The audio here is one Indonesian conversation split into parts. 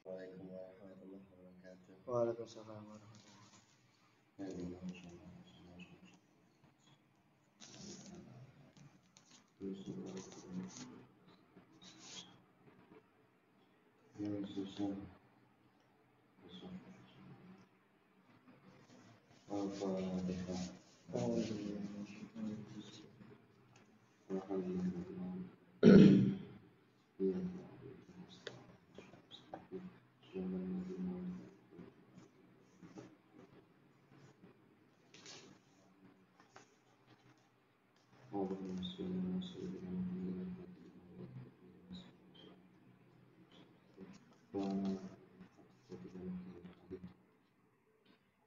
Waalaikumsalam warahmatullahi wabarakatuh. Waalaikumsalam warahmatullahi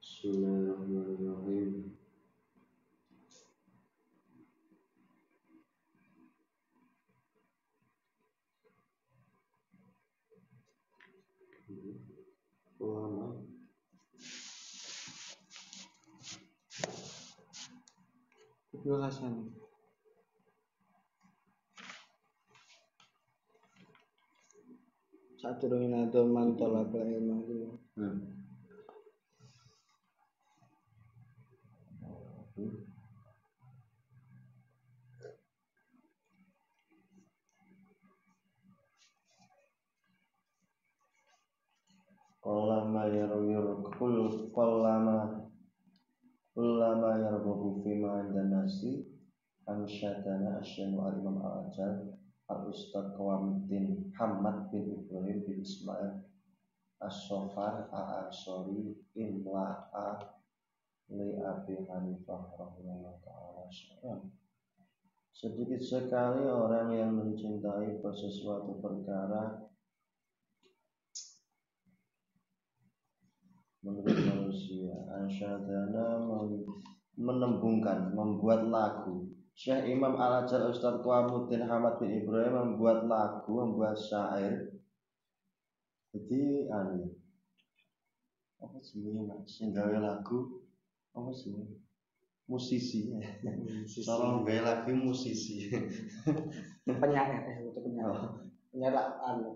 Bismillahirrahmanirrahim. Ulama Ibnu Hasan. Sadurunge nado mantol apa ilmu iku. Qallama yarghabu fima indan nasi ansyadana asyanu al-imam al-ajal al-ustad Qawamuddin Muhammad bin Ibrahim bin Ismail as-Sofar al-Ansori imla'a li Abi Hanifah rahimahullah ta'ala. Sedikit sekali orang yang mencintai sesuatu perkara menurut manusia. Ansyadana menembungkan, membuat lagu. Syekh Imam Al-Ajal Ustadz Qawamuddin Muhammad bin Ibrahim membuat lagu, membuat syair. Jadi apa sih sing gawe lagu? Apa sih? Musisi. Tolong gawe lagu musisi. Penyair itu penyair. Penyair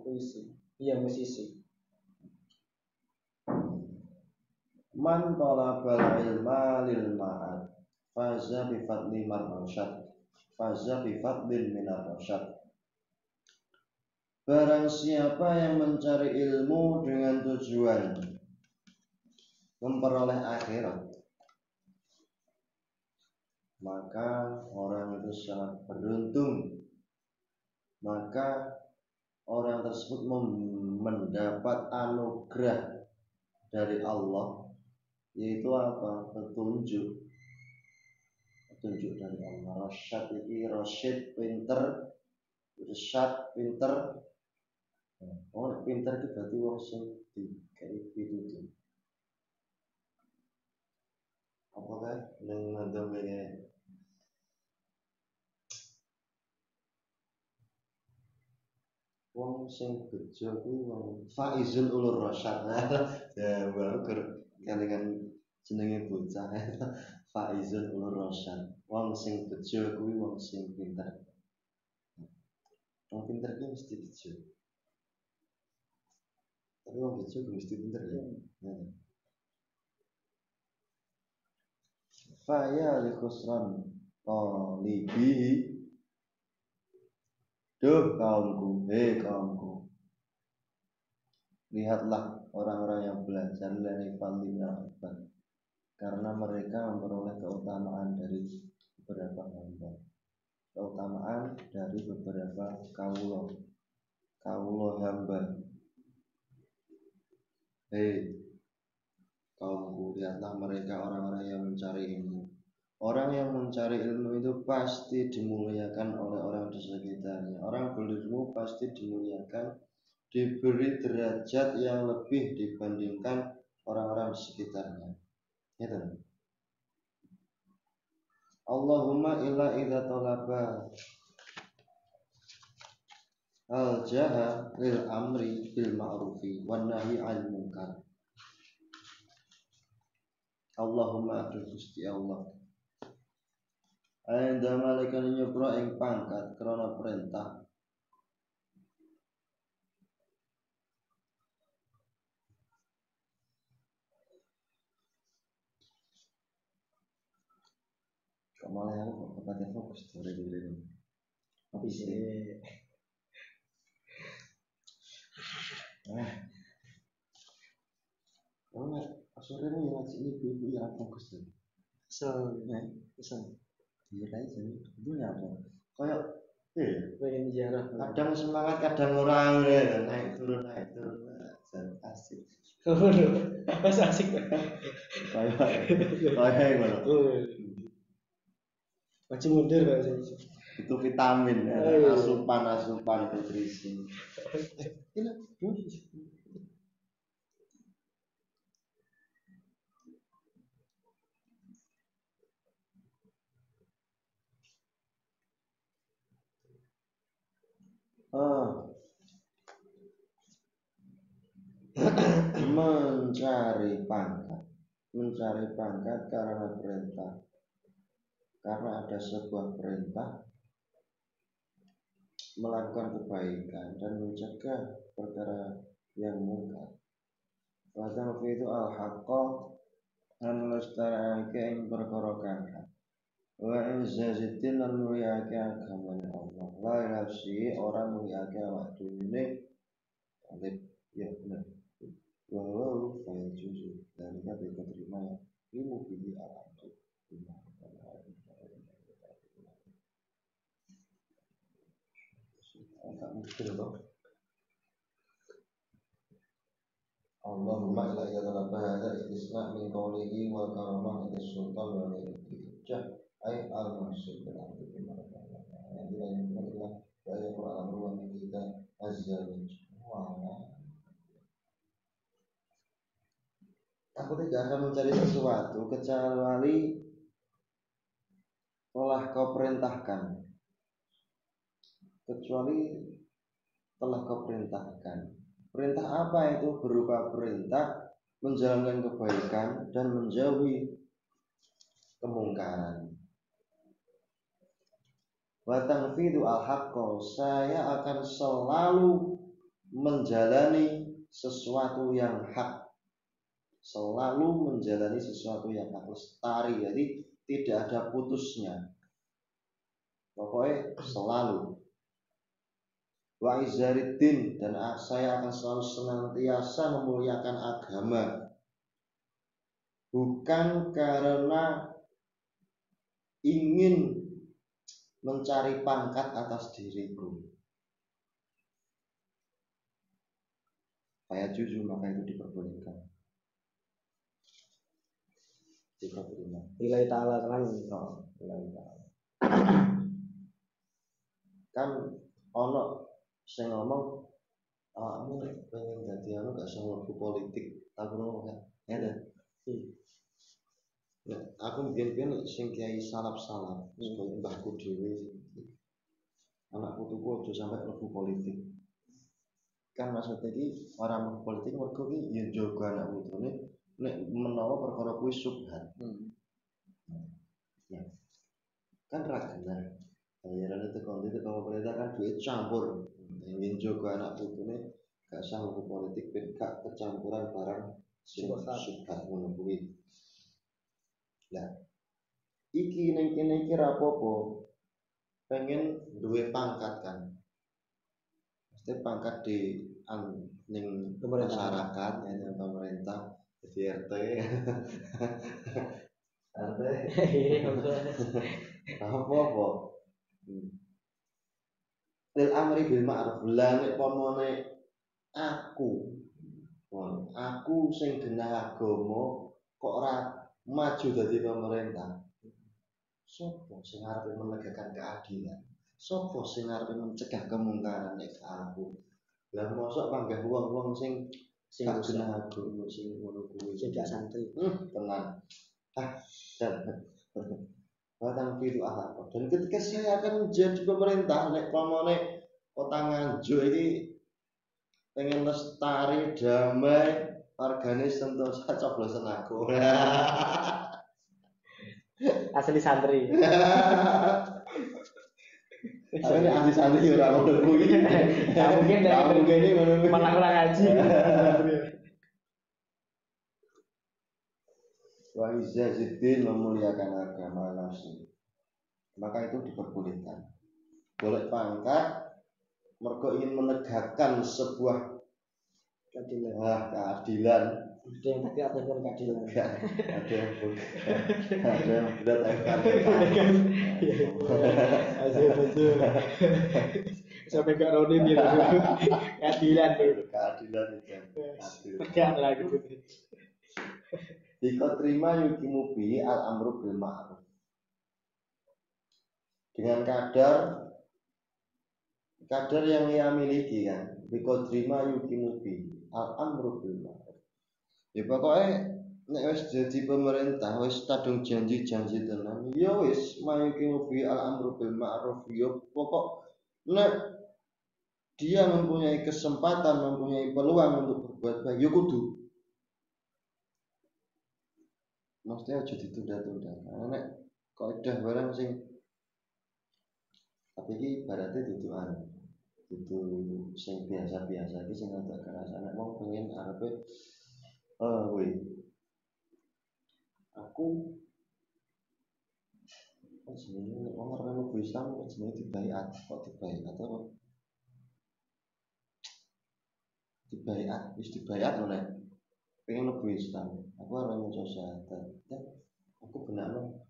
puisi. Iya musisi. Man talabal ilma lil ma'ad faza bi fadli marsyad faza bi fadlin minar rasyad. Barang siapa yang mencari ilmu dengan tujuan memperoleh akhirat, maka orang itu sangat beruntung. Maka orang tersebut mendapat anugerah dari Allah, yaitu apa? Petunjuk dari Allah. Rasyid pinter, irsyad pinter. Oh, pinter itu berarti wong sing dikai pitutur. Apa kae ning ngadome wong sing bejo kuwi wong faizul ulur rasyad. Ya, baru kelingan jenenge bocah. Faizul ulur rasyad. Wong sing bejo kuwi wong sing pinter. Wong pinter kuwi mesti bejo. Tapi wong bejo mesti pinter ya. Faya li khusran talibihi. Duh kaumku, kaumku, lihatlah orang-orang yang belajar dari fadlina ibad, karena mereka memperoleh keutamaan dari beberapa hamba, keutamaan dari beberapa kaulo hamba. Kaumku, lihatlah mereka orang-orang yang mencari ilmu. Orang yang mencari ilmu itu pasti dimuliakan oleh orang di sekitarnya. Orang berilmu pasti dimuliakan, diberi derajat yang lebih dibandingkan orang-orang di sekitarnya. Gitu. Allahumma illa idza talaba al-jaha lil amri bil ma'rufi wan nahyi 'anil munkar. Allahumma aduh Gusti Allah. Anda malaikan nyepro ing pangkat krana perintah Malah aku kok kepada fokus dari diri ini. Tapi sih Karena sore ini ngaji ibu-ibu yang fokus tuh. kesel Iya aja, itu apa? Kayak, pengen ziarah kadang semangat, kadang orang ya, naik turun, dan asik. Mas asik Kayak gimana? Maju mundur Pak. Itu vitamin, Ayo. asupan nutrisi. Ini, mencari pangkat karena perintah, karena ada sebuah perintah melakukan kebaikan dan mencegah perkara yang mungkar. Wa itu al-haqqa lan lestareake ing perkara kang wa izzatin lan mulyake agamane Allah. La nafsi ora mulyake awak dhewe alif ya bener. Wa fa'il juzu dan kabeh keterima ilmu pilih alam itu. Enggak mungkin loh. Allahumma ila ila hadza istisna min qawlihi wa karamah ila sultan wa al-hijjah ay al-mansub bil ardi bil marfa'ah yang ila wa yaqra al-amru wa kita azza wa jalla. Aku tidak akan mencari sesuatu kecuali telah kau perintahkan. Perintah apa itu? Berupa perintah menjalankan kebaikan dan menjauhi kemungkaran. Wa tanfidu al-haqqo, saya akan selalu menjalani sesuatu yang hak. Selalu menjalani sesuatu yang hak, lestari, jadi tidak ada putusnya. Pokoknya selalu. Wa izariddin, dan saya akan selalu senantiasa memuliakan agama. Bukan karena ingin mencari pangkat atas diriku. Kayak jujur maka itu diperbolehkan. Nilai ta'ala kan kan ono sing ngomong kamu pengen jadi anu gak usah mlebu politik aku ngomong kan ya dah ya aku biyen sing kiai salap-salap sebagai mbahku dhewe anak putuku aja sampai mlebu politik kan maksudnya iki orang mlebu politik mergo ki ya njogo anak putune nek menawa perkara kuwi subhan ya kan ra bener bayaran itu kalau pemerintah kan duit campur ingin juga anak putune gak usah mlebu politik ben gak kecampuran barang subhat ngono kuwi. Lah iki ning kene iki ra apa-apa pengen duwe pangkat kan. Mesti pangkat di ning masyarakat ya pemerintah di RT. RT. Apa-apa. Lil amri bil ma'ruf lan nek pomone aku sing genah agama kok ora maju dadi pemerintah. Sopo sing arepe menegakkan keadilan? Sopo sing arepe mencegah kemungkaran nek aku? Lah mosok panggah wong-wong sing gak genah agama sing ngono kuwi sing gak santri. Tenang. Dan batang biru akhlak. Dan ketika saya akan menjadi pemerintah nek pamane kota Nganjuk iki pengen lestari damai wargane sentosa coblosan aku. Asli santri. Ini ahli santri ora ngono kuwi. Mungkin dari malah kurang ngaji. Wa izzatin memuliakan agama nafsi. maka itu diperbolehkan. Boleh pangkat mergo ingin menegakkan sebuah keadilan. Ada yang tadi apa yang keadilan? Ada yang berat betul. Sampai Kak Roni gitu. Keadilan itu. Keadilan itu. Tegak lagi. Jika terima yukimu bi al amru bil ma'ruf. Dengan kadar yang ia miliki kan. Jika terima yukimu bi al amru bil ma'ruf. Ya pokoknya nek wis jadi pemerintah wis kadung janji-janji tenan ya wis mayukimu bi al amru bil ma'ruf ya pokok nek dia mempunyai kesempatan, mempunyai peluang untuk berbuat baik ya kudu maksudnya aja ditunda-tunda karena nek kaidah barang sing tapi iki ibaratnya dudu sing biasa-biasa iki sing agak keras nek wong pengen arepe aku jenenge wong arep mlebu Islam jenenge dibaiat kok dibaiat atau dibaiat wis dibaiat oleh pengen mlebu Islam aku arep maca syahadat ya aku benakno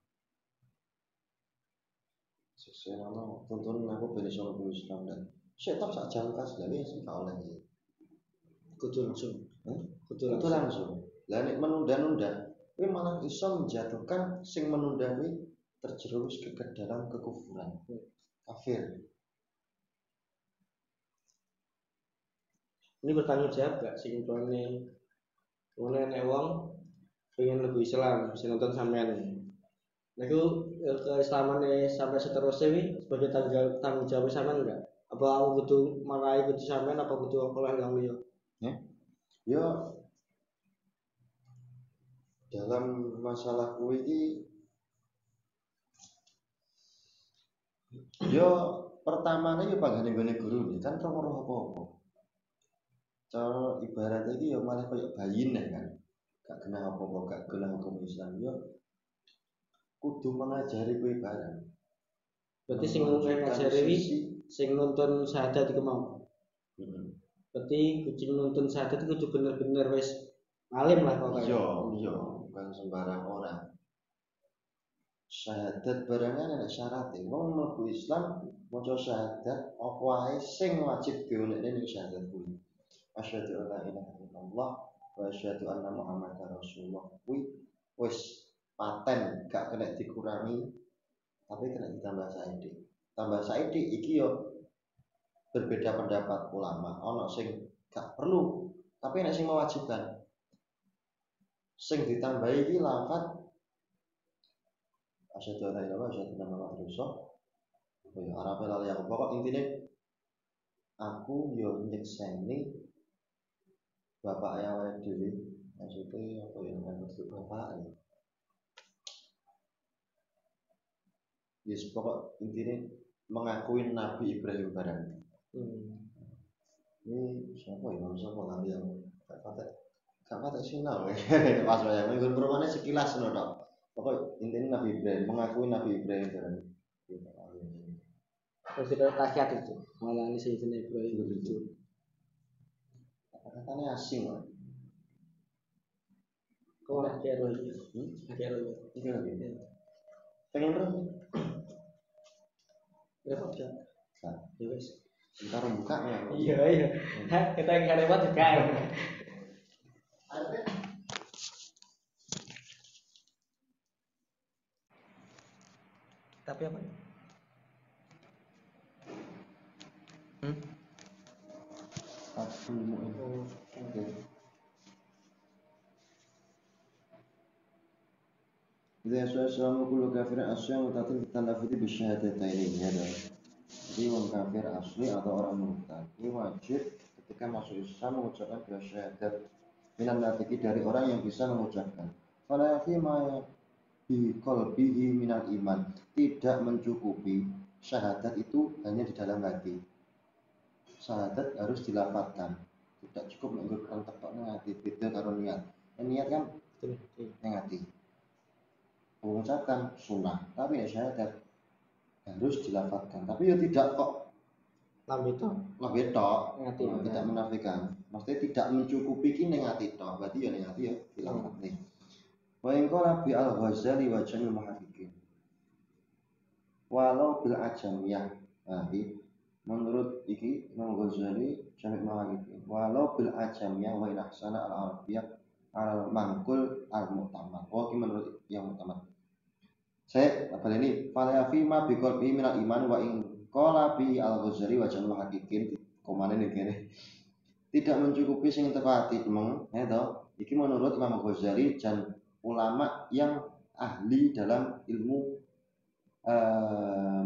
sesuai nama tuntunan aku ben iso mlebu Islam dan setok sak jam kas lha wis gak oleh iki kudu langsung kudu langsung lah nek menunda-nunda kuwi malah iso menjatuhkan sing menunda kuwi terjerumus ke dalam kekufuran kafir. Ini bertanggung jawab gak sing tuane nek wong pengen lebih Islam bisa nonton sampean. Nah itu keislaman sampai seterusnya nih sebagai tanggung jawab sampean enggak? Apa aku butuh marahi butuh sampean apa butuh oleh yang liya? Ya dalam masalah kuwi iki yo pertamane yo panggane gone guru nih kan ora roh apa-apa. Cara ibarat iki yo malah koyo bayi nih kan. Gak kenal apa-apa, gak kenal hukum Islam yo kudu mengajari kuwi barang. Berarti sing ngajari iki sing nuntun syahadat iku mau. Berarti kucing nuntun syahadat itu kudu bener-bener wis alim lah kok. Iya, bukan sembarang orang. Syahadat barangnya ada syaratnya. Wong mlebu Islam maca syahadat apa wae sing wajib diunekne ning syahadat kuwi. Asyhadu an la ilaha illallah wa asyhadu anna Muhammadar Rasulullah. Kuwi wis paten gak kena dikurangi tapi kena ditambah saiki. Tambah saiki iki yo berbeda pendapat ulama. Ono sing gak perlu tapi nek sing mewajibkan. Sing ditambahi iki lafaz asyhadu an la ilaha wa asyhadu anna Muhammadar Rasulullah. Ya Arab lali aku pokok intine aku yo nyekseni bapak ayah awake dhewe maksudnya apa ya maksud bapak ya yes pokok intinya mengakui Nabi Ibrahim barang ini siapa ya siapa nanti yang kata sinau pas saya mengikut perumahannya sekilas no dok pokok intinya Nabi Ibrahim mengakui Nabi Ibrahim barang terus itu takiat itu malah ini sih Ibrahim itu kata-katanya asing lah kau nak kero ini pengen terus repot kan ya wes ntar buka ya iya kita yang gak repot juga tapi apa oke. Idza sya'amu kullu kafirin asyam mutatil tanafudi bisyahadataini ya dong. Jadi orang kafir asli atau orang murtad ini wajib ketika masuk Islam mengucapkan dua syahadat minan natiki dari orang yang bisa mengucapkan. Fala fi ma bi qalbihi minal iman tidak mencukupi syahadat itu hanya di dalam hati. Syahadat harus dilafadzkan. Tidak cukup mengucapkan tepatnya hati beda karo niat. Niat kan yang hati. Mengucapkan sunnah tapi ya syahadat harus dilafadzkan, tapi ya tidak kok lambe tok lebih tok, ngati tidak menafikan, maksudnya tidak mencukupi kini ngati tok, berarti ya ngati ya dilafadzkan. Wa in qala bi al-Ghazali wa jamil muhaqqiqin walau bil ajamiyah. Nah, menurut iki Imam Ghazali jamil muhaqqiqin walau bil ajamiyah wa in ahsana al-arabiyah al mangkul al mu'tamad. Oh, ini menurut yang mu'tamad. Saya apa ini? Falafi ma bi qalbi min al iman wa in qala bi al-Ghazali wa jamil muhaqqiqin komane ning kene. Tidak mencukupi sing tepati meng, ya toh. Iki menurut Imam Ghazali dan ulama yang ahli dalam ilmu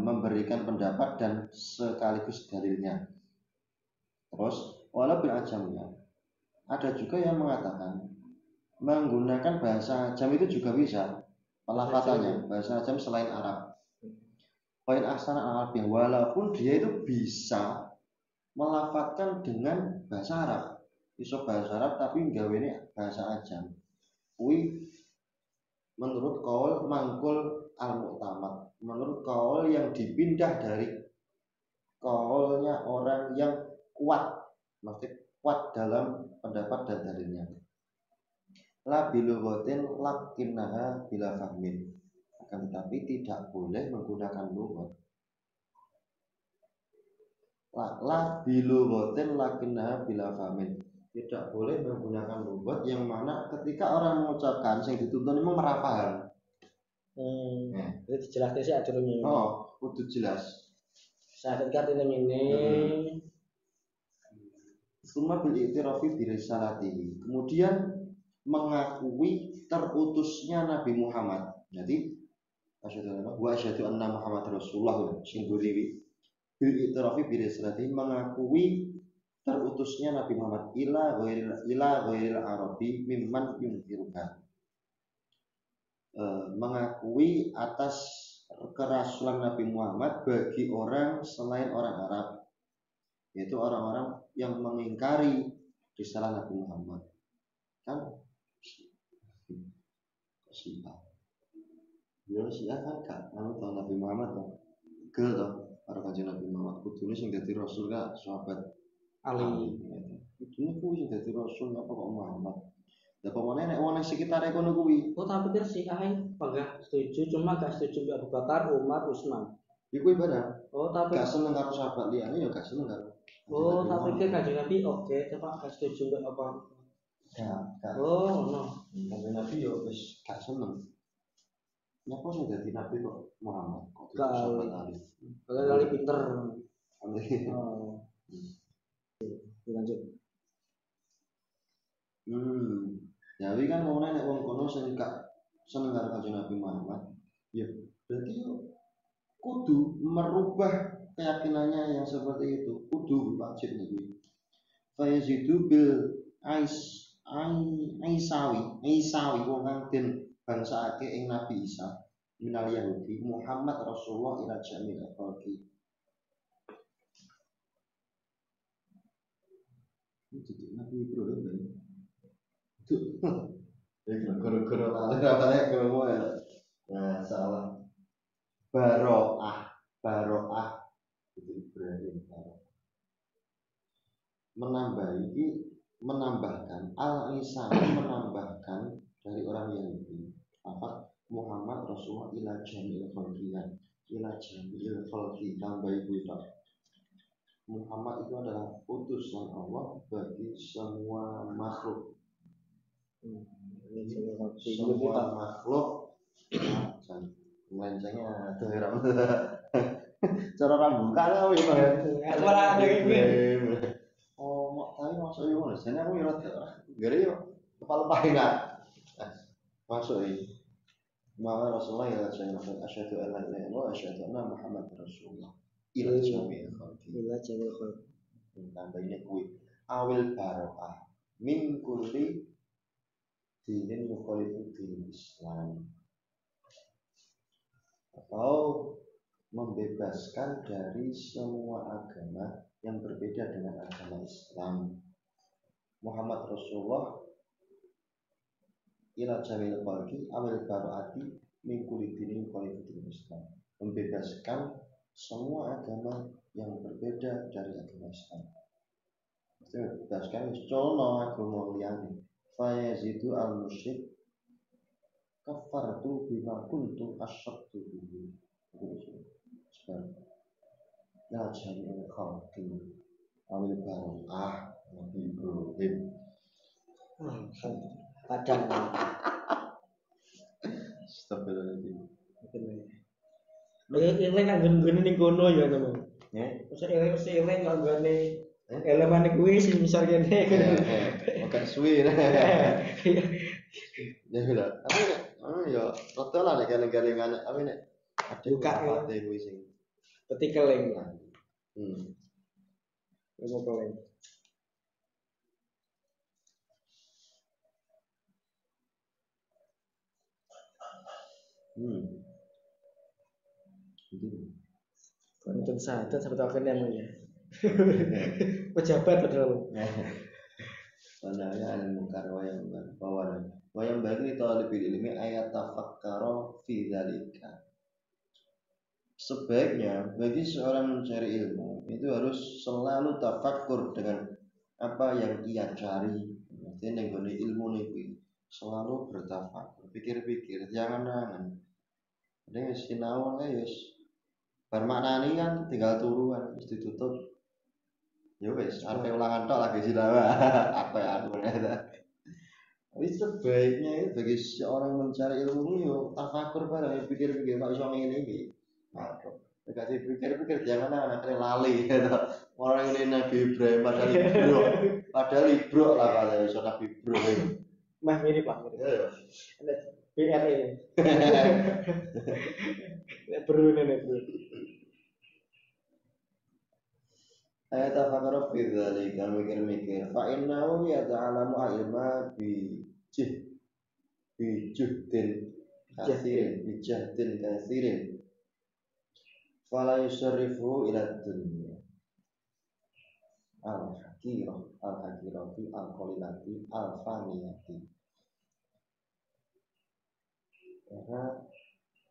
memberikan pendapat dan sekaligus dalilnya. Terus walau bil ajamnya, ada juga yang mengatakan menggunakan bahasa ajam itu juga bisa pelafatannya bahasa ajam selain Arab. Poin aksara Arab yang walaupun dia itu bisa melafatkan dengan bahasa Arab, bisa bahasa Arab tapi nggaweni bahasa ajam. Kui menurut kaul mangkul al-mu'tamad, menurut kaul yang dipindah dari kaulnya orang yang kuat, maksudnya kuat dalam pendapat dan dalilnya. La bilughatin lakinnaha bila fahmin, akan tetapi tidak boleh menggunakan lughat. La bilughatin lakinnaha bila fahmin, tidak boleh menggunakan lughat yang mana ketika orang mengucapkan yang dituntun itu merapal. Jadi dijelaskan sih aja ini. Oh, kudu jelas. Saya artinya ini. Summa bil i'tirafi bi risalatihi. Kemudian mengakui terutusnya Nabi Muhammad. Jadi asyhadu anna Muhammad Rasulullah sing guriwi. Bil i'tirafi bi risalatihi, mengakui terutusnya Nabi Muhammad ila ghairil arabi mimman yunkiruha. Mengakui atas kerasulan Nabi Muhammad bagi orang selain orang Arab, yaitu orang-orang yang mengingkari risalah Nabi Muhammad. Kan Syiah, dia Syiah kan gak tahu Nabi Muhammad tuh, gel tuh para kanjeng Nabi Muhammad kudune sing dadi rasul gak sahabat Ali. Kudune kuwi sing dadi rasul apa kok Muhammad. Lah pemane nek wong sekitar kono kuwi. Oh, tapi pikir sih enggak setuju, cuma gak setuju Abu Bakar, Umar, Utsman. Iku barang. Oh, tapi gak seneng karo sahabat liyane ya gak seneng karo. Oh, tapi pikir kanjeng Nabi oke, cuma gak setuju mbek apa? Gak. Oh, no. Kanjeng Nabi yo wis gak seneng. Napa sing dadi nabi kok Muhammad? Kok sahabat Ali? Kali pinter. Oh. Lanjut. Jadi kan ngomongnya nek wong kono sing gak seneng karo kanjeng Nabi Muhammad, ya berarti yo kudu merubah keyakinannya yang seperti itu, kudu wajib nih. Fayazidu bil Aisawi wong kang den bangsake ing Nabi Isa minal Yahudi Muhammad Rasulullah ila jamil khalqi. Itu Nabi Ibrahim kan. Itu ya guru-guru apa guru ya. Nah, salah. Baroah itu Ibrahim baroah. Menambahkan menambahkan dari orang Yahudi apa Muhammad Rasulullah ila jamil khalqi tambah itu Muhammad itu adalah utusan Allah bagi semua makhluk. Semua makhluk melencengnya daerah cara rambukan apa ya Malah ada gitu. Oh, tapi masuk yo ngono. Jane aku yo gere yo kepala enggak. Masuk iki. Maka Rasulullah ya asyhadu an la ilaha illallah wa asyhadu anna Muhammad Rasulullah. Ila jamil khalqi. Ila jamil khalqi. Tambah ini kuwi awil baroah min kulli dinin mukhalifu din Islam. Atau membebaskan dari semua agama yang berbeda dengan agama Islam. Muhammad Rasulullah ila jamil khalqi awil baroati min kulli dinin mukhalifu din Islam. Membebaskan semua agama yang berbeda dari agama Islam. Itu bebaskan colno agama liyane. Fa yazidu al musyrik kafartu bima kuntu asyraktu bihi. Sebab ya jami'ul khalqi awil barokah Nabi Ibrahim. Padang. Astagfirullahaladzim. Eling anggen-anggene ning kono ya teman. Mesti eling anggone elemen kuwi sing misal kene. Oke suwi. Ya lho. Tapi ya rada lah nek galing-galingan apa nek Buka apa kuwi sing petikeling. Ngono keling. Konten sadar sampai tahu kena ya. Pejabat padahal. Padahal ada mungkar wayang bagi talibul ilmi ayat tafakkaro fi dzalika. Sebaiknya bagi seorang mencari ilmu itu harus selalu tafakkur dengan apa yang ia cari. Artinya nggone ilmu niku selalu bertafakkur, pikir-pikir, jangan-jangan. Nek wis sinau ya wis bar maknani kan tinggal turuan wis ditutup. Ya wis arep ulangan tok lagi sinau. Apa ya anu ya. Tapi sebaiknya itu bagi seorang mencari ilmu yo tafakkur bareng pikir-pikir kok iso ngene iki. Nek dipikir-pikir jangan anak lali gitu. Orang ini Nabi Ibrahim padahal libro lah kalau iso Nabi Ibrahim. Mah mirip Pak. Iya. BRE. Bro nenek bro. Ayat tafakkur fi dzalika mikir-mikir fa innahu yata'alamu ilma bijuhdin kasirin fala yusarrifu ila dunya al-hakirati al-qalilati al-faniyati. Karena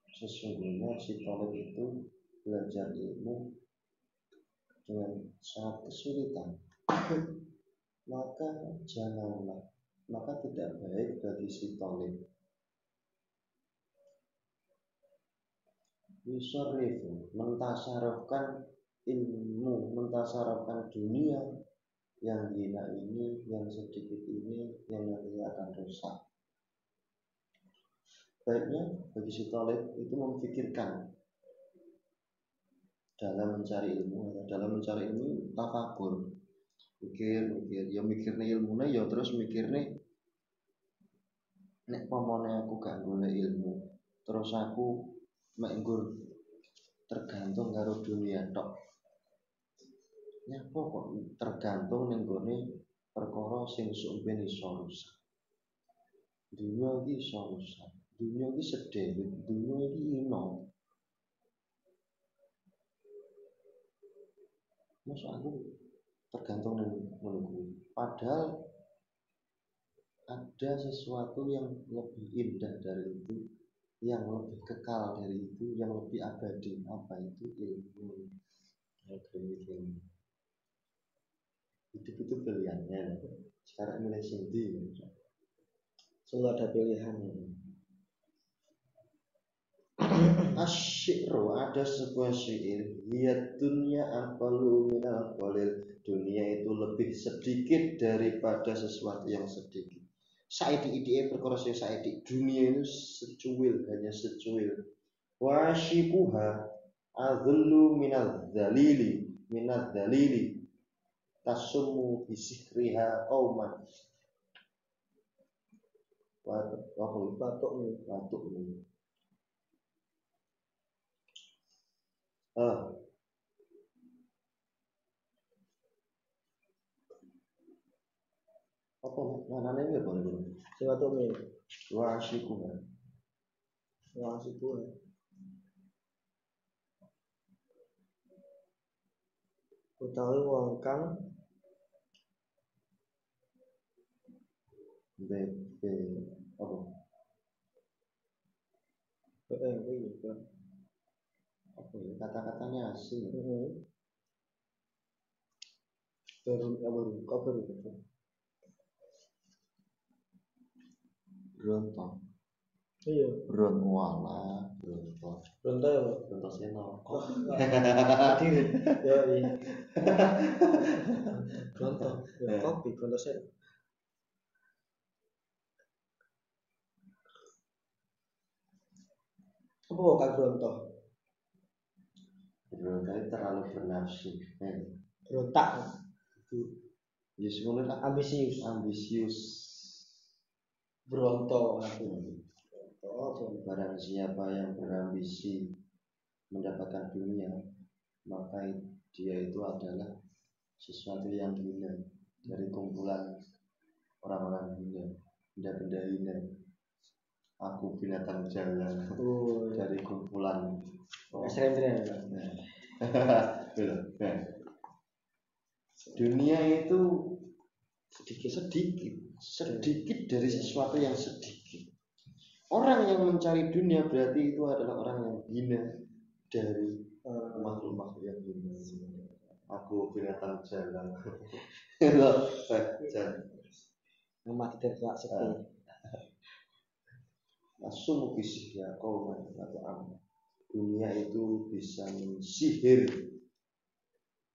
sesungguhnya si talib itu belajar ilmu dengan sangat kesulitan, maka tidak baik bagi si talib yusarrifu mentasarufkan ilmu, mentasarufkan dunia yang hina ini, yang sedikit ini, yang nantinya akan rusak. Baiknya bagi si talib itu memikirkan dalam mencari ilmu tafakur, mikir ya mikirne ilmune ya terus mikirne nek pamane aku gak golek ilmu terus aku mek nggur tergantung karo dunia tok. Nyapa kok tergantung ning gone perkara sing sumpene iso rusak. Dunia iki iso rusak. Dunia iki sedhewet, dunia iki ino. Masa aku tergantung menunggu. Padahal ada sesuatu yang lebih indah dari itu, yang lebih kekal dari itu, yang lebih abadi. Apa itu? Ilmu. Hidup itu pilihannya. Sekarang milih sendiri. Sungguh ada pilihan. Asyikru ada sebuah syair. Lihat dunia aqallu minal qalil. Dunia itu lebih sedikit daripada sesuatu yang sedikit. Saiki perkara sing saiki. Dunia itu secuil, hanya secuil. Wa syikuha adhullu minal dzalili tasummu bisihriha qauman. Batuk nih. Apa manane ya boleh boleh. Suatu min. Wasiku. Utawi wong kang apa? apa ya, kata-katanya asing. Baru. Bronto. Iya. Bronto wala, Bronto. Bronto ya, Pak? Bronto Seno. Hadir. Ya, iya. Bronto. Ya, kopi Bronto Sen. Apa kok Kak Bronto? Bronto itu terlalu bernafsu. Berontak. Ya semuanya lah Ambisius. Bronto. Barang siapa yang berambisi mendapatkan dunia, maka dia itu adalah sesuatu yang hina dari kumpulan orang-orang hina, benda-benda hina. Aku binatang jalan dari kumpulan Ekstrem. Dunia itu sedikit dari sesuatu yang sedikit. Orang yang mencari dunia berarti itu adalah orang yang hina dari makhluk-makhluk yang hina. Aku binatang jalan. Mati tidak sepi. Langsung bisik ya kau atau am. Dunia itu bisa mensihir,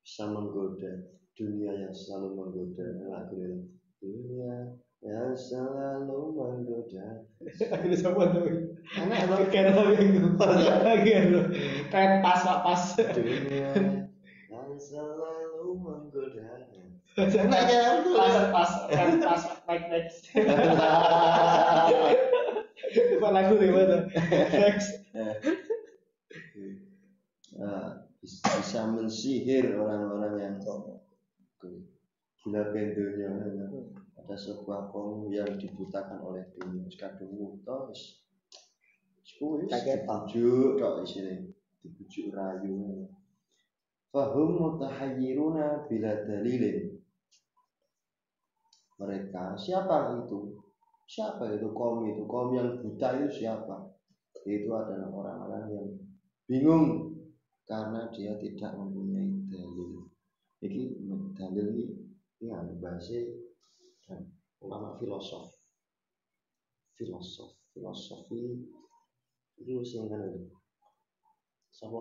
bisa menggoda. Dunia yang selalu menggoda. Lagu ini. Dunia yang selalu menggoda. Aku udah sama tuh. Enak Emang keren itu. Kayak pas. Dunia yang selalu menggoda. Pas. Next. Lupa lagu nih mana? Next. Bisa mensihir orang-orang yang gila bendonya. Ada sebuah kaum yang dibutakan oleh dunia. Kadung mutos. Kaget tajuk tok isine dibujuk rayu. Fahum mutahayyiruna bila dalilin. Mereka siapa itu? Siapa itu kaum itu? Kaum yang buta itu siapa? Itu adalah orang-orang yang bingung karena dia tidak mempunyai dalil. Iki dalil ini anu bahasa ulama filosofi itu sing kan itu. Sapa?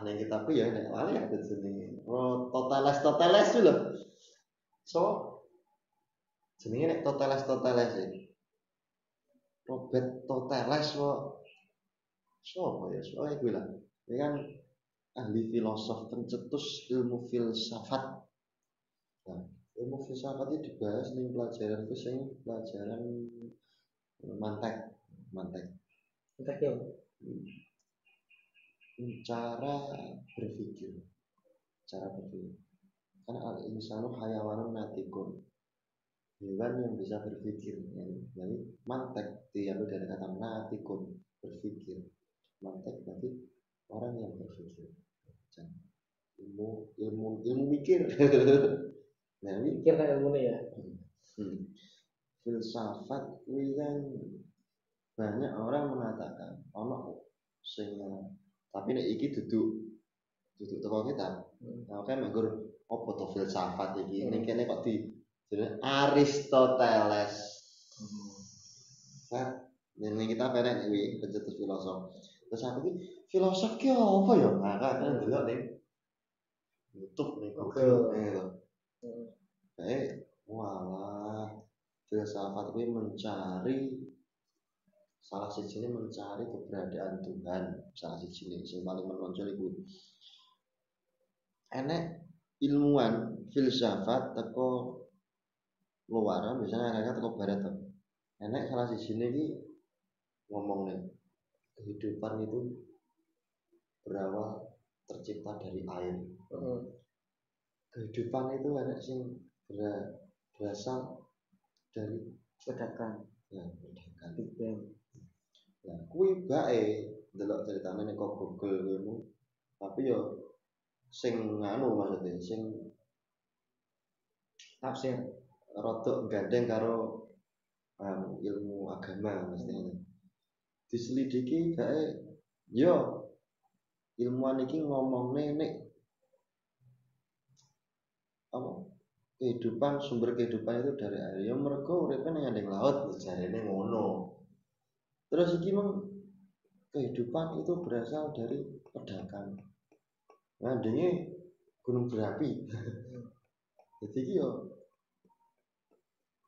Ning kitab ya nek wali ada jenenge. Toteles itu lho. So jenenge nek toteles iki. Robert Toteles kok sopo ya? Soale kuwi lah. Dia kan ahli filosof pencetus ilmu filsafat. Nah, ilmu filsafat itu dibahas ning pelajaran pelajaran mantek. Mantek ya. Cara berpikir. Karena al-insanu hayawanun natikun. Hewan yang bisa berpikir. Jadi mantek diambil dari kata natikun, berpikir. Mantek berarti orang yang berpikir. Ilmu mikir. Nah, mikir kan ilmunya ya. Filsafat itu kan banyak orang mengatakan sing tapi nek iki duduk teko kita. Nah, kan nggur apa to filsafat iki? Ning kene kok jenenge Aristoteles. Ini kita penek iki pencetus filosof. Terus aku iki filosof ki apa ya? Nah, kan delok ning YouTube ning Google lho. Walah filsafat kuwi mencari keberadaan Tuhan. Salah siji sing paling menonjol iku. Enek ilmuwan filsafat teko luar, misalnya kakak teko barat to. Enek salah siji iki ngomong nih kehidupan itu berawal tercipta dari air. Kehidupan itu enek sing berasal dari ledakan. Big Bang. Nah, kuwi bae ndelok ceritane nek kok Google ngono. Tapi yo sing maksudnya sing tafsir rodok gandeng karo ilmu agama mestinya. Diselidiki bae Yo ilmuwan iki ngomongne nek apa kehidupan sumber kehidupan itu dari air. Ya mergo uripe ning ngandeng laut jarene ngono. Terus iki mung kehidupan itu berasal dari ledakan. Ngandenge gunung berapi. Jadi iki yo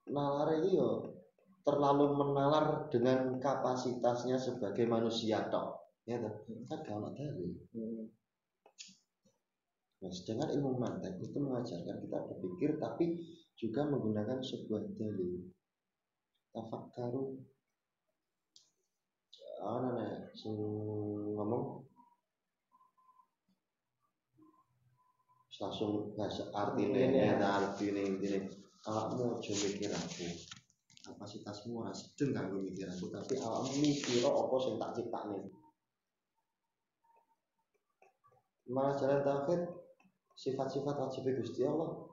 nalar iki yo terlalu menalar dengan kapasitasnya sebagai manusia tok. Ya toh. Kan gak ono dalil. Nah, sedangkan ilmu mantek itu mengajarkan kita berpikir tapi juga menggunakan sebuah dalil. Tafakkaru ana sing ngomong langsung bahasa artine intine awakmu aja mikir aku. Kapasitasmu ora sedeng kanggo mikir aku, tapi awakmu mikir apa sing tak ciptakne. Malah jalan tauhid sifat-sifat wajib Gusti Allah.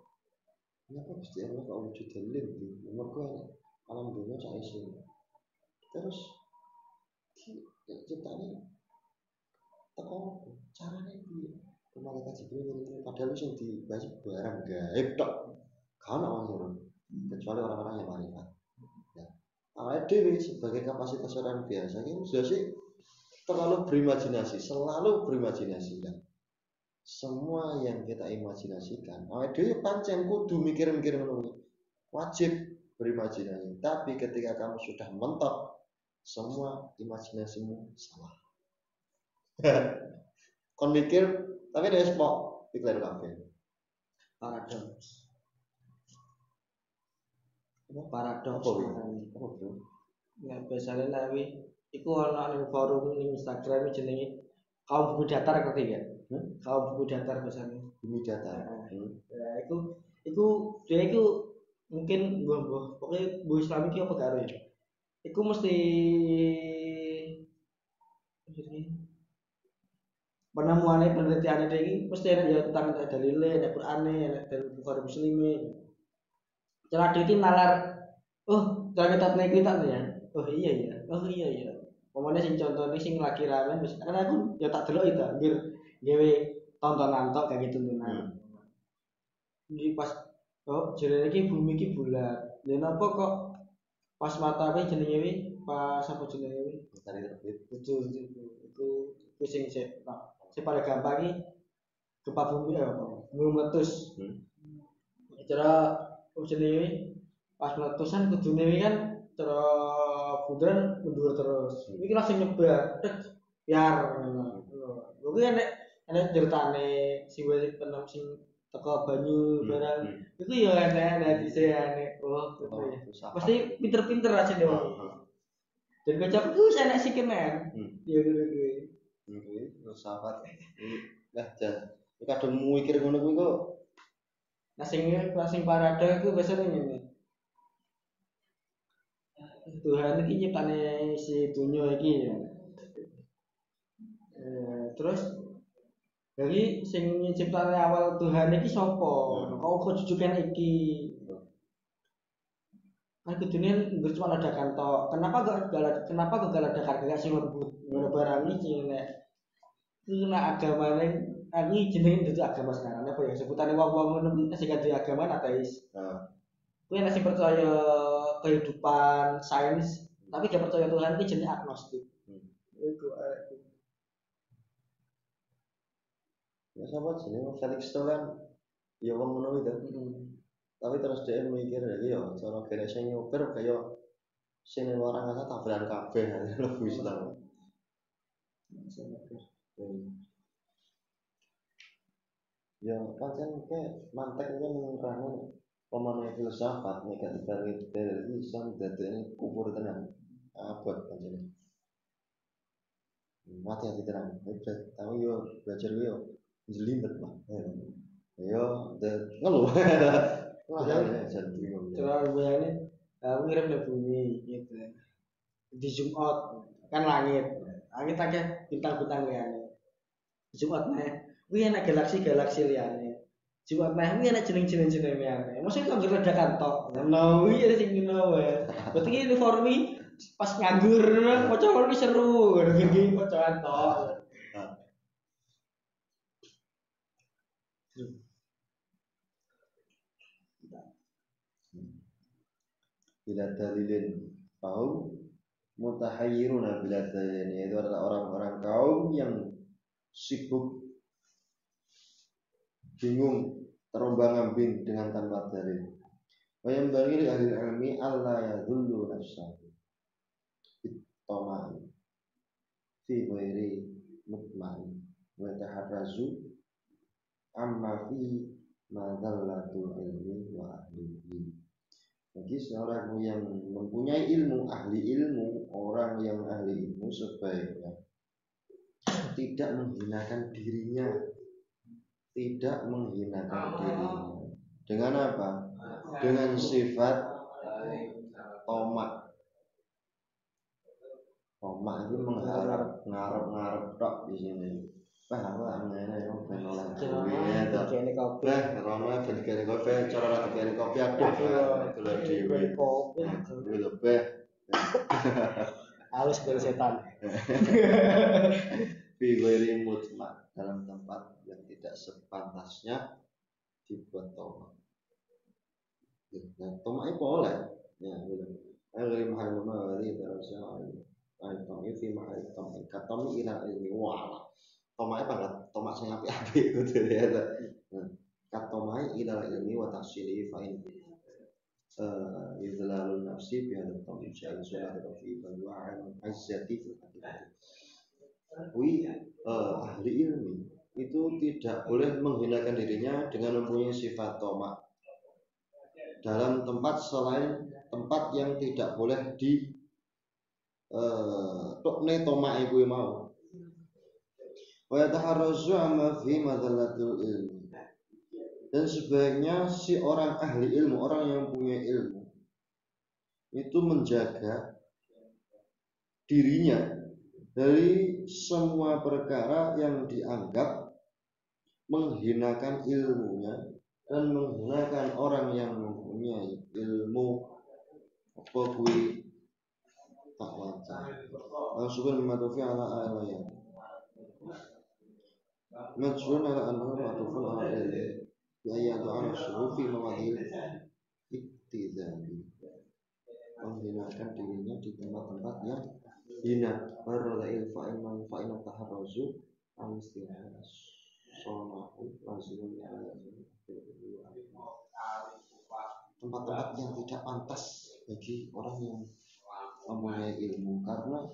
Kenapa Gusti Allah kok wujud dalil iki? Mergo alam dunia sak isin. Terus ciptane teko carane piye? Malaikat Jibril ini padahal sing dibahas barang gaib tok. Kan orang kecuali orang-orang yang marifat. Ya. Awake dhewe sebagai kapasitas orang biasa ini sudah sih terlalu berimajinasi, selalu berimajinasi kan. Semua yang kita imajinasikan, awake dhewe pancen kudu mikir-mikir ngono. Wajib berimajinasi. Tapi ketika kamu sudah mentok, semua imajinasimu salah. Kon mikir tapi dia spok iklan kafe. Paradoks. Paradoks. Apa bro? Nah, biasanya nawi iku ana ning forum ning Instagram jenenge kaum bumi datar ngerti ya? Kaum bumi datar biasanya. Bumi datar. Ya iku dia iku mungkin mbah pokoke bu Islam iki apa karo ya? Iku mesti penemuannya penelitiannya dia ini mesti ada ya tentang dalilnya, ada Qur'annya, ada dalil Bukhari Muslimnya. Cara dia ini nalar, oh cara kita naik kita ya, oh iya, Pokoknya sing contoh ini sing lagi ramen, karena aku ya tak delok itu, biar gawe tontonan tok kayak gitu nih. Di pas oh jadi lagi bumi ki bulat, dan apa kok pas matahari jenenge wi, pas apa jenenge wi? Matahari terbit. Betul itu sing si paling gampang ini gempa bumi ya apa? Meletus. Cara jenenge pas meletusan kudune kan cara budal mundur terus. Iki langsung nyebar. Biar ngono. Kuwi enek ceritane sing penem sing teko banyu barang. Iku ya enek disene. Oh, pasti pinter-pinter aja deh. Dan kocok itu enek sikenen. Ya kuwi. Sahabat nah jan kadang mikir ngono kuwi kok sing parade iku biasane ngene Tuhan iki nyiptane si dunya iki ya terus dari sing nyiptane awal Tuhan iki sapa kok kejujukan iki kan kudune nggur cuma ledakan tok kenapa kok gak ledakan gak sing lembut barang iki nek kena agama ini jenenge itu agama sekarang apa ya sebutannya wong-wong ngono sing ganti agama ateis. Kuwi nek sing percaya kehidupan sains tapi gak percaya Tuhan iki jenenge agnostik. Iku ya sama jenenge Felix Tolan ya wong ngono itu. Tapi terus dia mikir lagi ya cara kene sing nyuper kaya sing orang kata tabrakan kabeh lebih Islam. Ya pancen ke mantek kan nerangno pemane filsafat nek dari Islam dadene kubur tenan abot pancen. Mati hati tenan. Tapi yo belajar yo jelimet Pak. Yo ngeluh. Wah, jan bingung. Cara bayane ngirim ke bumi gitu. Di Jumat kan langit akeh bintang-bintang liyane. Jumat nih, kuwi ana galaksi liyane. Jumat nih, kuwi ana jeneng-jeneng liyane. Maksudnya kok ledakan tok. Ngono kuwi sing ngono wae. Berarti ini uniformi Pas nganggur pocong ini seru gini pocongan toh. Bila dalilin kaum mutahayyiruna bila dalilin, yaitu adalah orang-orang kaum yang sibuk bingung terombang-ambing dengan tanpa dalil. Wa yang bagi ahli ilmi alla yadhullu nafsahu bitamai fi ghairi mutmain wa taharrazu amma fi madzallatul ilmi wa ahlihi. Bagi seorang yang mempunyai ilmu, ahli ilmu, orang yang ahli ilmu sebaiknya tidak menghinakan dirinya, tidak menghinakan dirinya. Dengan apa? Dengan sifat tomak. Tomak itu mengharap tok di sini. Bahwa angene yo ben oleh duwe to. Rono ben kene kopi, cara ra kene kopi aduh. Kalau dhewe kopi lebih halus dari setan. Fi ghairi mutma, dalam tempat yang tidak sepantasnya dibuat tomak. Nah, tomak itu boleh. Ya, gitu. Agri mahal mawari terusnya tomak fi mahal tomak katomi ila ilmi wala. Tomak apa? Tomak sing apik-apik gitu ya. Katomai ila ilmi wa tahsili fa in idlalul nafsi bi hadha tomak syai'un sunnah fi balwa'an azzati fil haqiqati. Ahli ilmi itu tidak boleh menghinakan dirinya dengan mempunyai sifat tomak dalam tempat selain tempat yang tidak boleh di tokne tomak iku mau. Wa yataharrazu amma fi madzallatul ilmi. Dan sebaiknya si orang ahli ilmu, orang yang punya ilmu itu menjaga dirinya dari semua perkara yang dianggap menghinakan ilmunya dan menghinakan orang yang mempunyai ilmu. Apa kuwi tak waca langsung matufi ala ayat majrun ala annahu matufun ala ilmi ya ayatu ala surufi mawadil iktizali, menghinakan dirinya di tempat-tempat yang hina. Barada ilfa'in manfa'in taharruzu al-istihas sonahu lazimun ala tempat-tempat yang tidak pantas bagi orang yang mempunyai ilmu, karena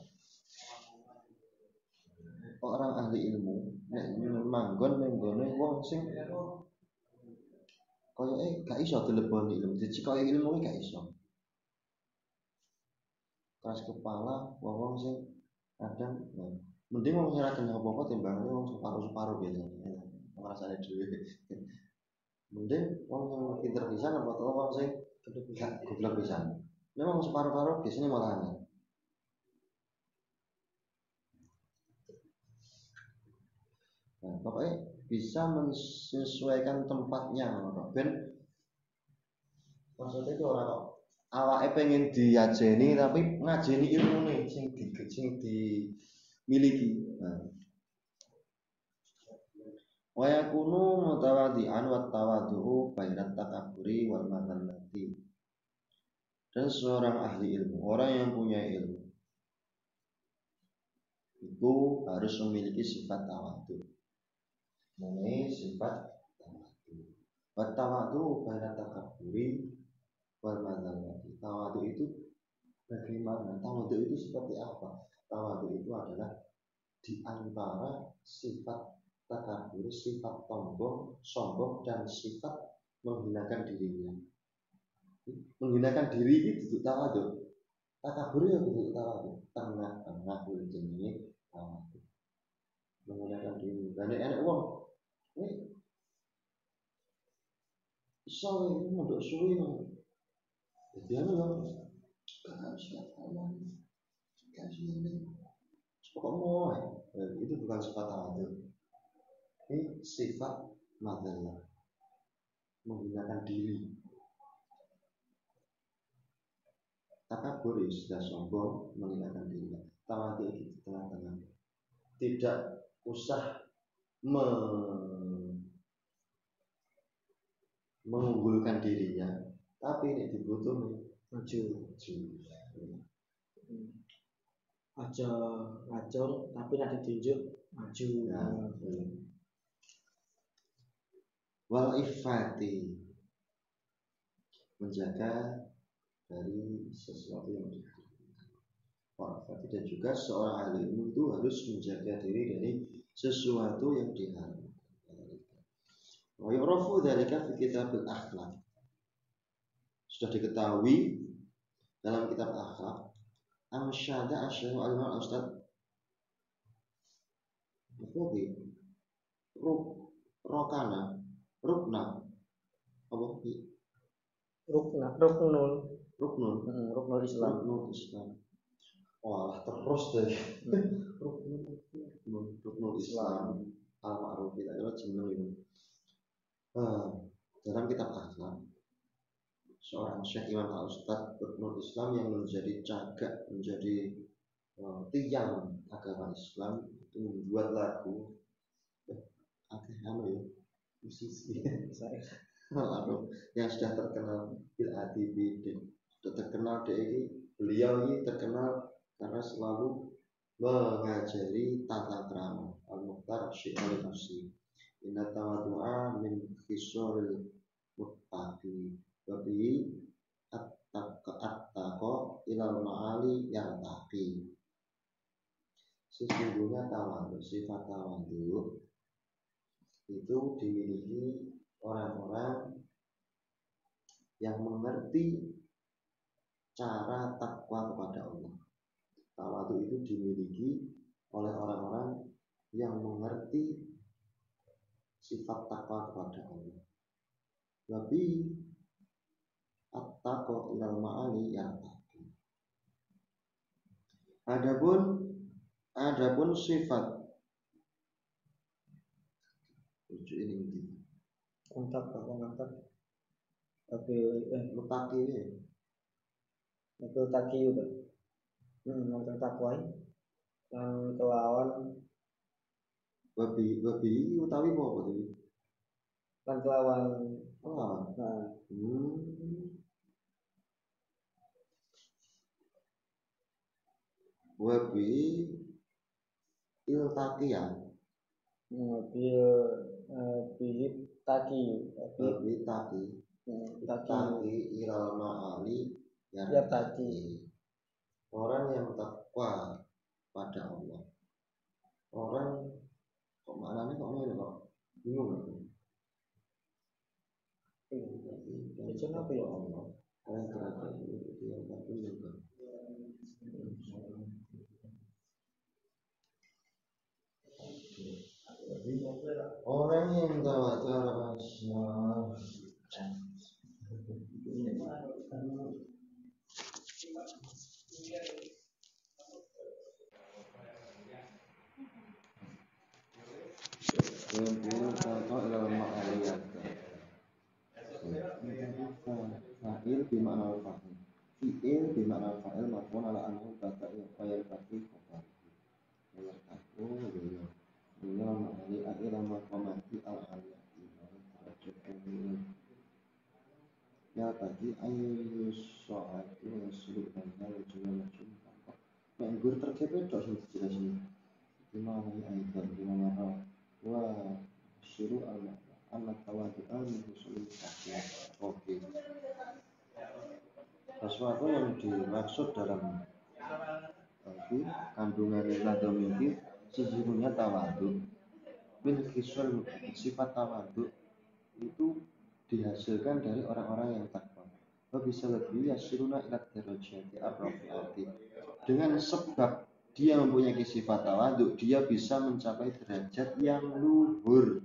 orang ahli ilmu nek manggon ning gone wong sing koyoke gak iso dileboni ilmu, dicikoki ilmu gak iso. Keras kepala wong sing kadang mending wong sing ora kenal apa-apa timbangane wong separuh-separuh biasanya. Ngrasane dhewe. Mending wong sing pinter pisan apa to wong sing goblok pisan. Nek wong separuh-paruh biasanya malah aneh. Nah, pokoknya bisa menyesuaikan tempatnya, ben maksudnya itu orang kok awake pengen diajeni tapi ngajeni ilmune sing dimiliki. Nah. Wa yakunu mutawadhi'an wa tawadhu'u bainat takabburi wal madallati. Dan seorang ahli ilmu, orang yang punya ilmu itu harus memiliki sifat tawadhu. Mengenai sifat tawadhu. Wa tawadhu bainat takabburi wal madallati. Tawadhu itu bagaimana? Tawadhu itu seperti apa? Tawadhu itu adalah di antara sifat takabur, sifat sombong dan sifat menghinakan dirinya. Menghinakan diri itu tawadhu. Takabur ya itu tawadhu. Tengah-tengah jenenge tawadhu. Menghinakan diri. Dan enak wong. Iso iki mondok suwi nang. Dadi anu yo. Kan siapa ngomong. Kan sini. Pokoknya itu bukan sifat tawadhu. Ini sifat madzallah, menghinakan diri. takabur ya sudah sombong, menghinakan diri. Tawadhu itu di tengah-tengah, tidak usah mengunggulkan dirinya, tapi ini dibutuh maju. Aja ngacung tapi nanti ditunjuk maju. Ya, wal ifati, menjaga dari sesuatu yang diharamkan. Wal ifati, dan juga seorang ahli ilmu itu harus menjaga diri dari sesuatu yang diharamkan. Wa yu'rafu dzalika fi kitabil akhlaq. Sudah diketahui dalam kitab akhlaq. Amsyada asyaihu al-imam Ustaz Fuqi Rokana Rukna apa Ruknul Ruknul Islam. Wah, terus deh. Ruknul Islam al-ma'ruf, kita kira jeneng ini. Dalam kitab akhlak, seorang Syekh Imam Al-Ustaz Ruknul Islam yang menjadi cagak, menjadi tiang agama Islam, itu membuat lagu musisi yang sudah terkenal bil adibi, sudah terkenal beliau ini terkenal karena selalu mengajari tata krama. Al-Mukhtar Syi'ul Nafsi, inna tawadu'a min khisoril muttaqi wa bihi at-taqo ilal ma'ali yartaqi. Sesungguhnya tawadhu, sifat tawadhu itu dimiliki orang-orang yang mengerti cara takwa kepada Allah. Tawadhu itu dimiliki oleh orang-orang yang mengerti sifat takwa kepada Allah. Tapi at-taqwa ilal ma'ali yartaqi. Adapun sifat ini Kontak tapi mutaki ya. itu taki juga. Nonton takwa yang kelawan Babi utawi apa tadi? kan kelawan Wabi iltaqiyan. Taki ilal ma'ali yartaqi. Orang yang takwa pada Allah. Orang kok maknanya kok ngene kok? Bingung aku. Itu apa ya Allah? Orang terakhir itu yang tapi juga. Orang yang tawadhu fa'il bimakna al-fa'il. Fi'il bimakna al-fa'il maf'ul ala anhu bata'i wa yartaqi khabar. Wa yartaqu ya ma'ani a'ila maqamati al-aliyati. Ya tadi ayu so'atu yasulu anha wa jumlah jumlah. Menggur terkepet dok sing jelas ini. Gimana ya aidan gimana wa syuru anak tawadu'an musulim takwa. Oke. Sesuatu yang dimaksud dalam kandungan nadam ini sesungguhnya tawadhu. Min khisul sifat tawadhu itu dihasilkan dari orang-orang yang takwa. Bisa lebih yasiruna ila darajati ar-rafi'ati. Dengan sebab dia mempunyai sifat tawadhu, dia bisa mencapai derajat yang luhur.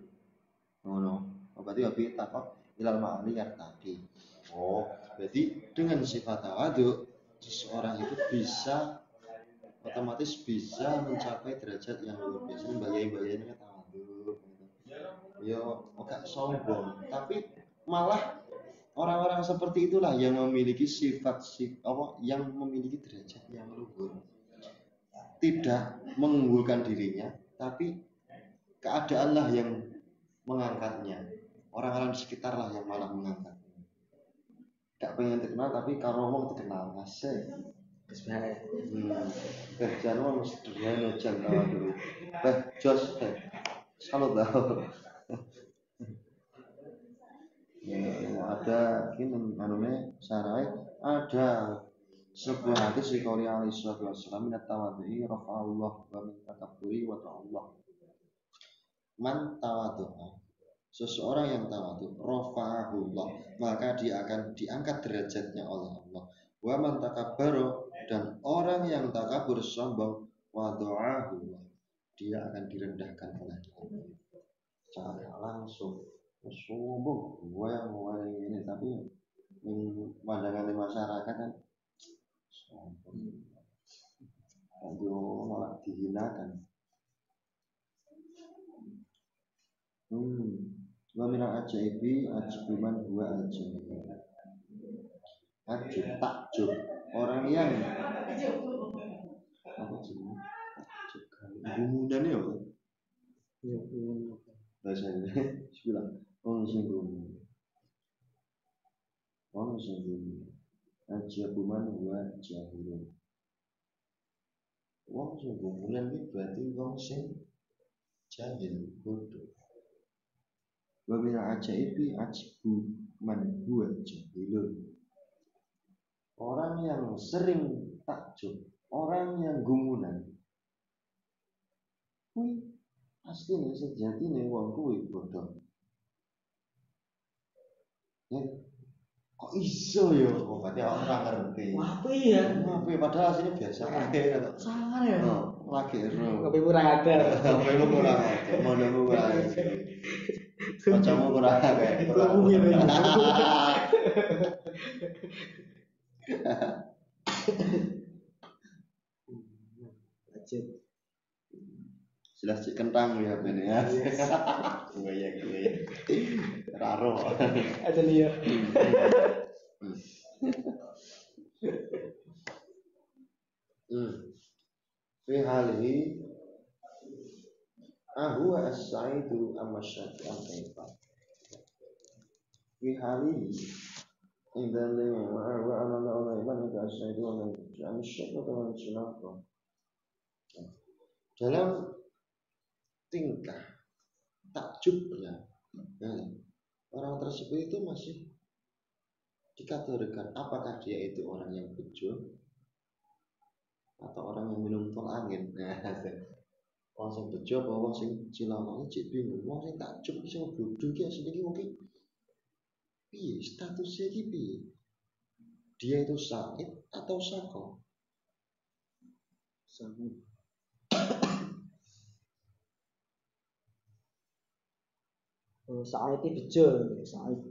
Berarti lebih takwa ilal ma'ali yartaqi. Berarti dengan sifat tawadhu seseorang itu bisa otomatis bisa mencapai derajat yang luar biasa. Bayang-bayangnya tawadhu. Ya, oke sombong, tapi malah Orang-orang seperti itulah yang memiliki sifat yang memiliki derajat yang luhur. Tidak mengunggulkan dirinya, tapi keadaanlah yang mengangkatnya. Orang-orang di sekitarlah yang malah mengangkatnya. Gak pengen terkenal tapi kalau ngomong terkenal asik. Jangan ngomong sederhana jangan tahu dulu. Jos, salut tahu. Ada gini anunya sarai ada sebuah hadis di Korea Alaihissalam minat tawadhi rafa'allah wa min takabburi wa ta'allah. Man tawadhu'a, seseorang yang tawadhu rafa'ahullah, maka dia akan diangkat derajatnya oleh Allah. Wa man takabbara, dan orang yang takabur sombong, wada'ahullah, dia akan direndahkan oleh Allah. Cara langsung sombong gue yang mau ini, tapi pandangan masyarakat kan sombong, aduh malah dihinakan. Wa minal ajaibi ajibuman huwa ajaib. Ajib, takjub, orang yang apa sih? Gumunan ya apa? Bahasanya bilang orang singgung, ajabuman huwa jahilun. Wong sing gumunan iki berarti wong sing jahil, bodoh. Wa minal ajaibi ajibuman huwa jahilun. Orang yang sering takjub, orang yang gumunan, kuwi asline sejatine wong kuwi bodoh. Ya, kok iso ya? Kok berarti orang ngerti. Apa ya? Apa padahal asline biasa ae. Salah ya. Lagi ero. Kopi kurang ada. Kopi kurang ada. Monomu kurang ada. Kacamu kurang ada. Jelas cik kentang ya ben ya. Gue ya. Raro. Ada lihat. Fi halihi ahwa as-saidu amma syai'an kaifa. Fi halihi idan lima wa ana la iman ka as-saidu wa an syai'u wa sunaka. Dalam tingkah takjubnya, orang tersebut itu masih dikategorikan apakah dia itu orang yang bejo atau orang yang minum tol angin. Wong sing bejo apa wong sing cilaka iki bingung. Wong sing takjub sing bodho iki asline iki wong iki piye statusnya iki piye? Dia itu sakit atau sako? Sakit. Saat itu bejo, saat.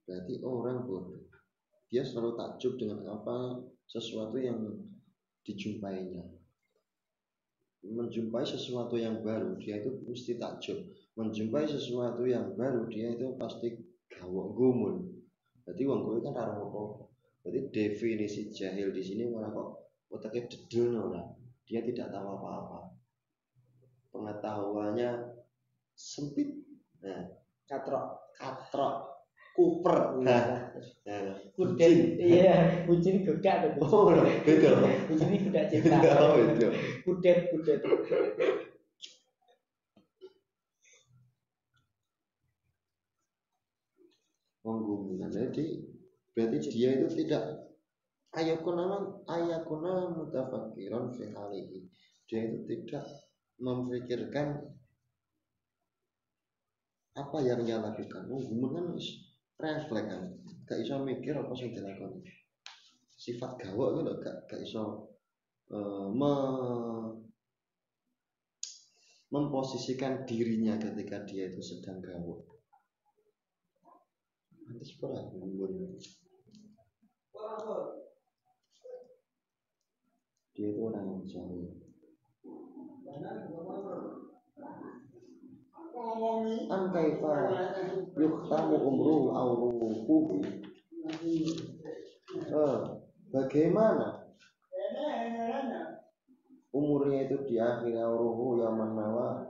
Berarti orang bodoh. Dia selalu takjub dengan apa sesuatu yang dijumpainya. Menjumpai sesuatu yang baru, dia itu mesti takjub. Menjumpai sesuatu yang baru, dia itu pasti gawok gumun. Berarti wong kuwi kan ora apa. Berarti definisi jahil di sini malah kok otaknya dedel ora. Dia tidak tahu apa-apa. Pengetahuannya sempit. Nah, katrok, kuper. Kucing, iya, kucing gegak tuh. Oh, beda. Kucing kuda cinta. Kudet. Menggumulkan. Jadi berarti dia itu tidak ayakuna mutafakiran fi halihi. Dia itu tidak memikirkan apa yang dia lakukan. Menggumulkan refleks kan. Gak iso mikir apa yang dilakukan. Sifat gawok itu gak iso memposisikan dirinya ketika dia itu sedang gawok. Nanti sekolah dia itu orang yang jahil. An kaifa yuhtamu umru auruhu. Bagaimana umurnya itu di akhir auruhu yang menawa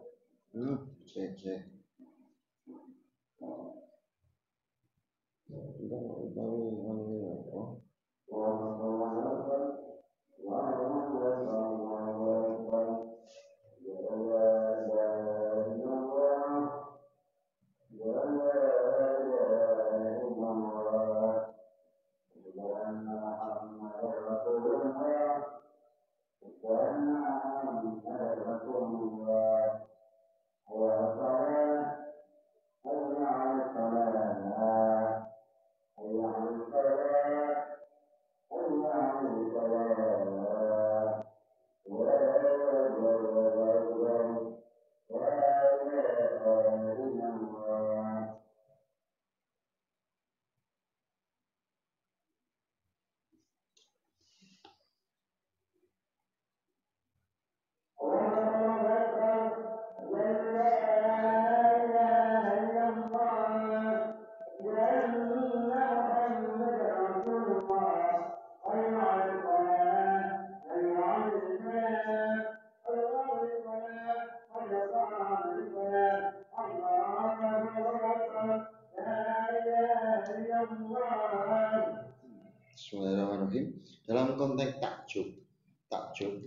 cek Bismillahirrahmanirrahim. Dalam konteks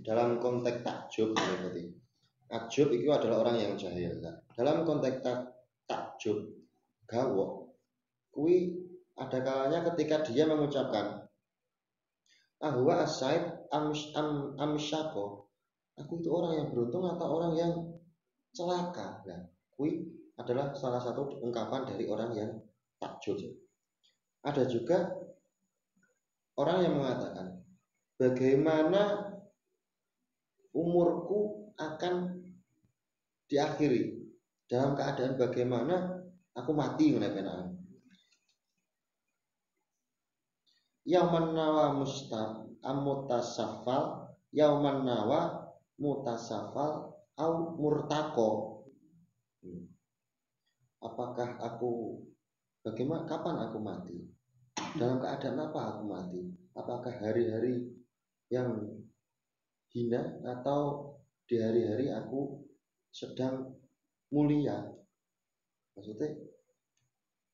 dalam konteks takjub berarti takjub itu adalah orang yang jahil. Dalam konteks takjub gawok kui ada kalanya ketika dia mengucapkan ahwa asaid amsyako, aku itu orang yang beruntung atau orang yang celaka. Nah, kui adalah salah satu ungkapan dari orang yang takjub. Ada juga orang yang mengatakan bagaimana umurku akan diakhiri, dalam keadaan bagaimana aku mati menawa yauman nawa mutasafal yauman nawa mutasafal au murtako. Apakah aku bagaimana kapan aku mati, dalam keadaan apa aku mati, apakah hari-hari yang hina atau di hari-hari aku sedang mulia. Maksudnya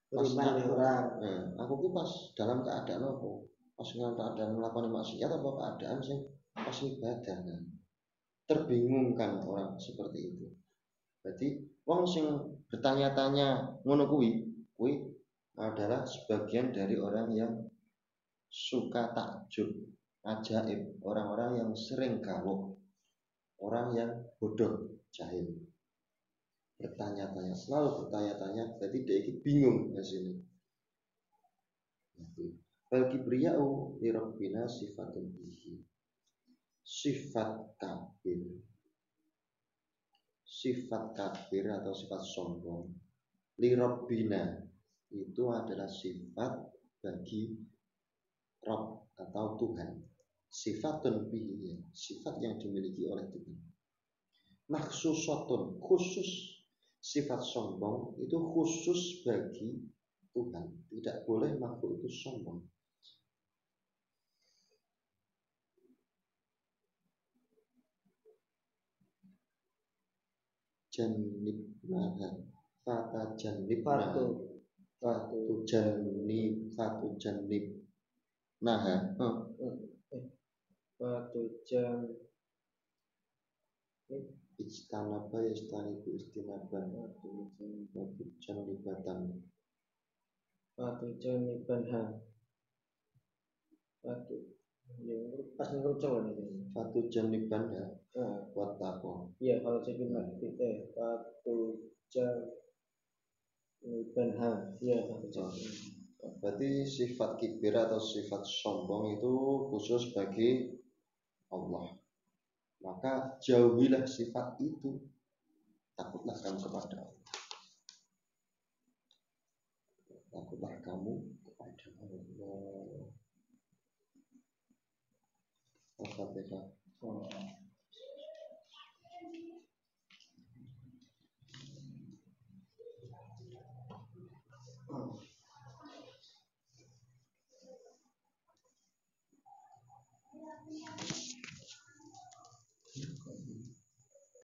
pas aku tuh pas dalam keadaan apa, pas keadaan melakukan maksiat apa keadaan sih pas ibadah. Nah, terbingungkan orang seperti itu. Berarti wong sing bertanya-tanya ngono kuwi adalah sebagian dari orang yang suka takjub, ajaib, orang-orang yang sering gawok, orang yang bodoh, jahil. Bertanya-tanya, selalu bertanya-tanya, berarti dia ini bingung di sini. Bal kibriya'u li rabbina sifatun bihi. Sifat kabir atau sifat sombong li rabbina itu adalah sifat bagi Rabb atau Tuhan. Sifatun bihi, sifat yang dimiliki oleh Tuhan. Maksusatun, khusus. Sifat sombong itu khusus bagi Tuhan. Tidak boleh makhluk itu sombong. Jannibnaha fatu Istanaba istanibu istinaban jannibatan janibanha pas ngerucul ini fatu janibanha buat apa? Iya, kalau janiban fatu janibanha iya berarti sifat kibir atau sifat sombong itu khusus bagi Allah. Maka jauhilah sifat itu. takutlah kamu kepada Allah. Takutlah kamu kepada Allah. Al-Fatihah.